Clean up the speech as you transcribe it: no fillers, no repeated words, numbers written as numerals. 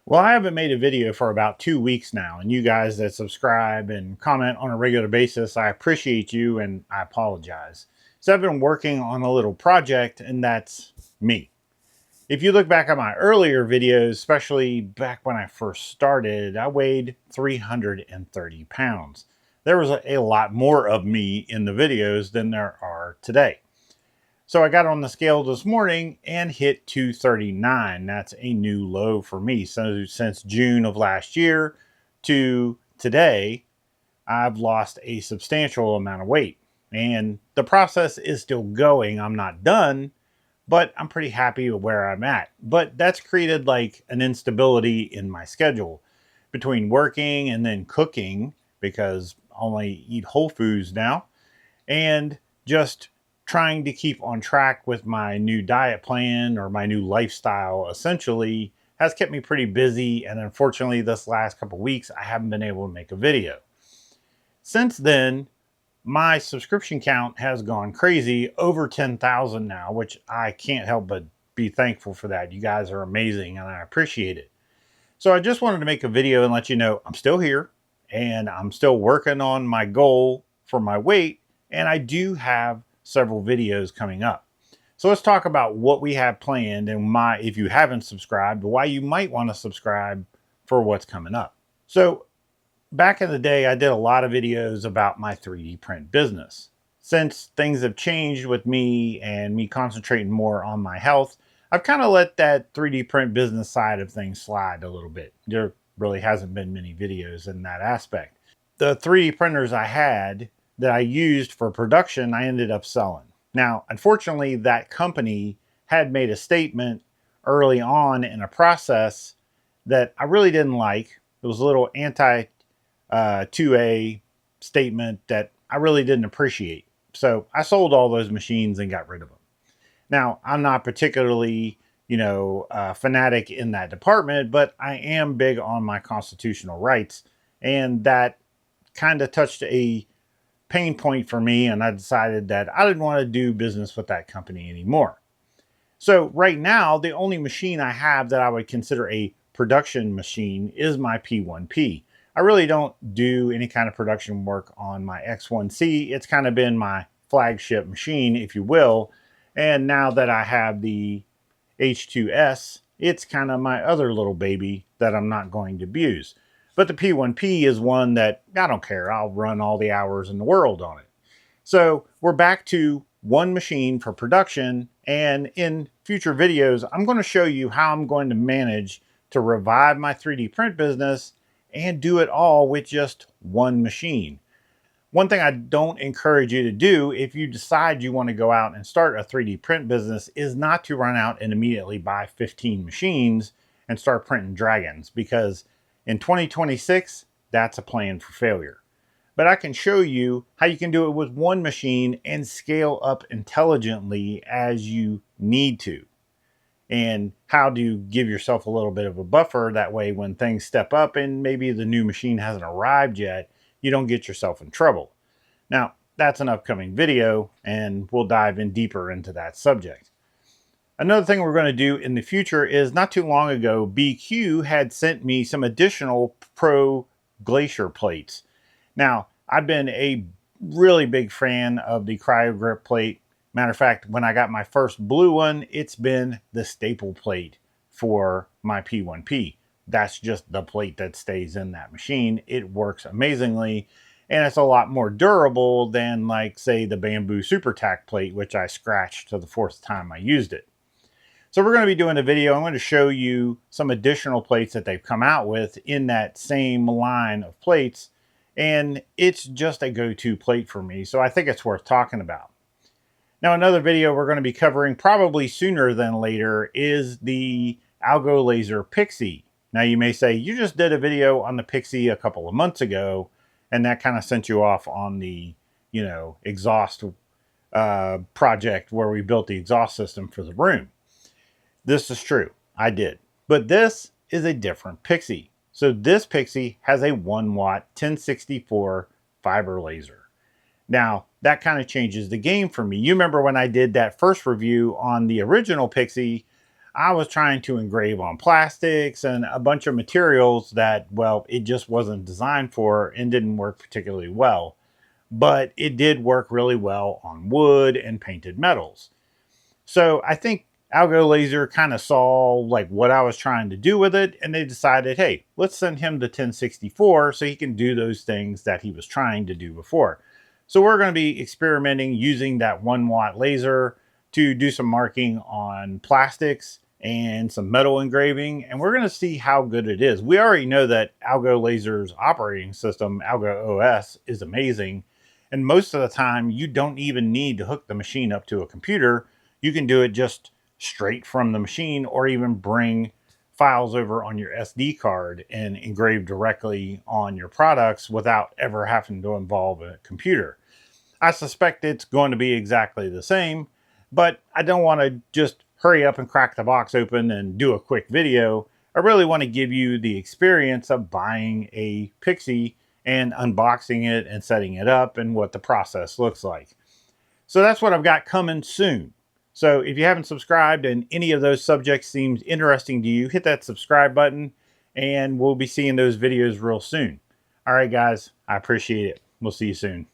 Well, I haven't made a video for about 2 weeks now, and you guys that subscribe and comment on a regular basis, I appreciate you and I apologize. So I've been working on a little project, and that's me. If you look back at my earlier videos, especially back when I first started, I weighed 330 pounds. There was a lot more of me in the videos than there are today. So I got on the scale this morning and hit 239. That's a new low for me. So since June of last year to today, I've lost a substantial amount of weight. And the process is still going. I'm not done, but I'm pretty happy with where I'm at. But that's created like an instability in my schedule between working and then cooking, because I only eat whole foods now, and just trying to keep on track with my new diet plan or my new lifestyle essentially has kept me pretty busy. And unfortunately, this last couple weeks, I haven't been able to make a video. Since then, my subscription count has gone crazy, over 10,000 now, which I can't help but be thankful for that. You guys are amazing and I appreciate it. So I just wanted to make a video and let you know I'm still here and I'm still working on my goal for my weight, and I do have several videos coming up. So let's talk about what we have planned and if you haven't subscribed, why you might want to subscribe for what's coming up. So back in the day, I did a lot of videos about my 3D print business. Since things have changed with me and me concentrating more on my health, I've kind of let that 3D print business side of things slide a little bit. There really hasn't been many videos in that aspect. The 3D printers I had that I used for production, I ended up selling. Now, unfortunately, that company had made a statement early on in a process that I really didn't like. It was a little anti 2A statement that I really didn't appreciate. So I sold all those machines and got rid of them. Now, I'm not particularly, fanatic in that department, but I am big on my constitutional rights. And that kind of touched a pain point for me. And I decided that I didn't want to do business with that company anymore. So right now, the only machine I have that I would consider a production machine is my P1P. I really don't do any kind of production work on my X1C. It's kind of been my flagship machine, if you will. And now that I have the H2S, it's kind of my other little baby that I'm not going to abuse. But the P1P is one that I don't care. I'll run all the hours in the world on it. So we're back to one machine for production. And in future videos, I'm going to show you how I'm going to manage to revive my 3D print business and do it all with just one machine. One thing I don't encourage you to do if you decide you want to go out and start a 3D print business is not to run out and immediately buy 15 machines and start printing dragons, because in 2026, that's a plan for failure. But I can show you how you can do it with one machine and scale up intelligently as you need to, and how to give yourself a little bit of a buffer. That way, when things step up and maybe the new machine hasn't arrived yet, you don't get yourself in trouble. Now, that's an upcoming video, and we'll dive in deeper into that subject. Another thing we're going to do in the future is, not too long ago, BQ had sent me some additional Pro Glacier plates. Now, I've been a really big fan of the Cryo Grip plate. Matter of fact, when I got my first blue one, it's been the staple plate for my P1P. That's just the plate that stays in that machine. It works amazingly, and it's a lot more durable than, like, say, the Bamboo Super Tack plate, which I scratched to the fourth time I used it. So we're going to be doing a video. I'm going to show you some additional plates that they've come out with in that same line of plates, and it's just a go-to plate for me, so I think it's worth talking about. Now, another video we're going to be covering probably sooner than later is the Algo Laser Pixie. Now, you may say, you just did a video on the Pixie a couple of months ago, and that kind of sent you off on the, exhaust project where we built the exhaust system for the room. This is true, I did. But this is a different Pixie. So this Pixie has a 1-watt 1064 fiber laser. Now, that kind of changes the game for me. You remember when I did that first review on the original Pixie, I was trying to engrave on plastics and a bunch of materials that, well, it just wasn't designed for and didn't work particularly well. But it did work really well on wood and painted metals. So I think Algo Laser kind of saw like what I was trying to do with it, and they decided, hey, let's send him the 1064 so he can do those things that he was trying to do before. So we're going to be experimenting using that 1 watt laser to do some marking on plastics and some metal engraving, and we're going to see how good it is. We already know that Algo Laser's operating system, Algo OS, is amazing, and most of the time you don't even need to hook the machine up to a computer. You can do it just straight from the machine, or even bring files over on your SD card and engrave directly on your products without ever having to involve a computer. I suspect it's going to be exactly the same, but I don't want to just hurry up and crack the box open and do a quick video. I really want to give you the experience of buying a Pixie and unboxing it and setting it up and what the process looks like. So that's what I've got coming soon. So if you haven't subscribed and any of those subjects seems interesting to you, hit that subscribe button and we'll be seeing those videos real soon. All right, guys, I appreciate it. We'll see you soon.